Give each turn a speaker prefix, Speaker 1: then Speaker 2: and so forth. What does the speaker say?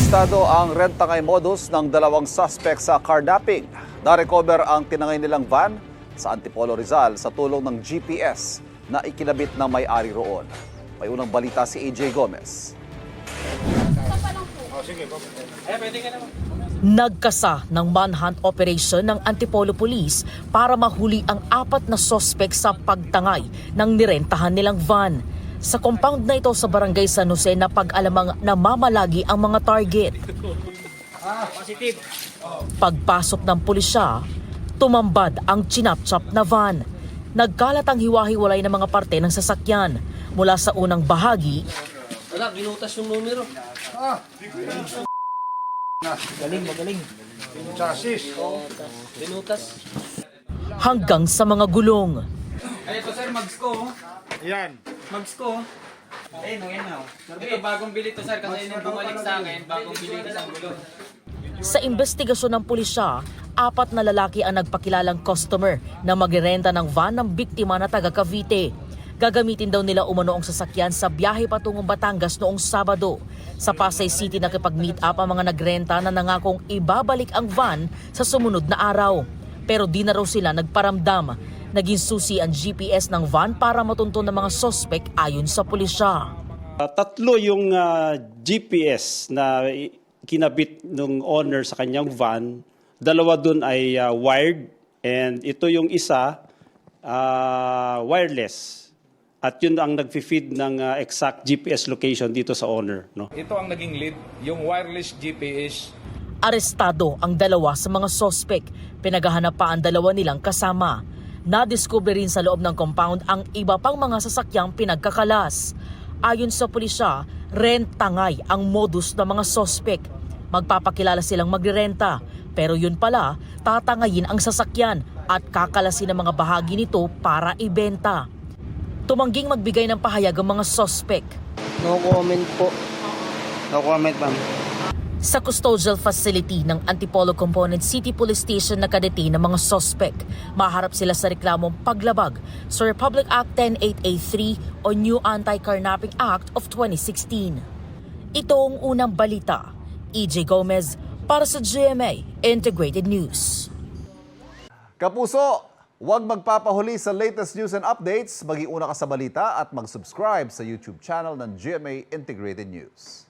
Speaker 1: Arestado ang rent-tangay modus ng dalawang suspect sa carnapping. Na-recover ang tinangay nilang van sa Antipolo, Rizal sa tulong ng GPS na ikinabit ng may-ari roon. May unang balita si AJ Gomez.
Speaker 2: Nagkasa ng manhunt operation ng Antipolo Police para mahuli ang 4 na suspect sa pagtangay ng nirentahan nilang van. Sa compound na ito sa barangay San Jose na pag-alamang namamalagi ang mga target. Pagpasok ng pulisya, tumambad ang chinap-chap na van. Nagkalat ang hiwa-hiwalay ng mga parte ng sasakyan. Mula sa unang bahagi,
Speaker 3: Wala, ginutas yung numero. Magaling.
Speaker 4: Chassis.
Speaker 3: Ginutas.
Speaker 2: hanggang sa mga gulong.
Speaker 5: Ay, ito sir, mags ko.
Speaker 4: Yan.
Speaker 5: Mags ko. Ayun, ayan na. Ito, bagong bili to sir, kasi nung bumalik sa akin, bagong bili ko sa gulo.
Speaker 2: Sa investigasyon ng pulisya, 4 na lalaki ang nagpakilalang customer na magrerenta ng van ng biktima na taga Cavite. Gagamitin daw nila umano ang sasakyan sa biyahe patungong Batangas noong Sabado. Sa Pasay City nakipag-meet up ang mga nagrenta na nangakong ibabalik ang van sa sumunod na araw. Pero di na raw sila nagparamdam. Naging susi ang GPS ng van para matunto ng mga sospek ayon sa pulisya.
Speaker 6: 3 yung GPS na kinabit ng owner sa kanyang van. 2 dun ay wired and ito yung isa wireless. At yun ang nag-feed ng exact GPS location dito sa owner. No?
Speaker 7: Ito ang naging lead, yung wireless GPS.
Speaker 2: Arestado ang 2 sa mga sospek. Pinaghahanap pa ang 2 nilang kasama. Nadiskubre rin sa loob ng compound ang iba pang mga sasakyang pinagkakalas. Ayon sa pulisya, rent-tangay ang modus ng mga sospek. Magpapakilala silang magrerenta, pero yun pala, tatangayin ang sasakyan at kakalasin ang mga bahagi nito para ibenta. Tumangging magbigay ng pahayag ang mga sospek.
Speaker 3: No comment po.
Speaker 4: No comment, ma'am.
Speaker 2: Sa custodial facility ng Antipolo Component City Police Station nakadete ng mga sospek. Maharap sila sa reklamong paglabag sa Republic Act 10883 o New Anti-Carnapping Act of 2016. Ito ang unang balita. EJ Gomez para sa GMA Integrated News.
Speaker 1: Kapuso, huwag magpapahuli sa latest news and updates. Mag-iuna ka sa balita at mag-subscribe sa YouTube channel ng GMA Integrated News.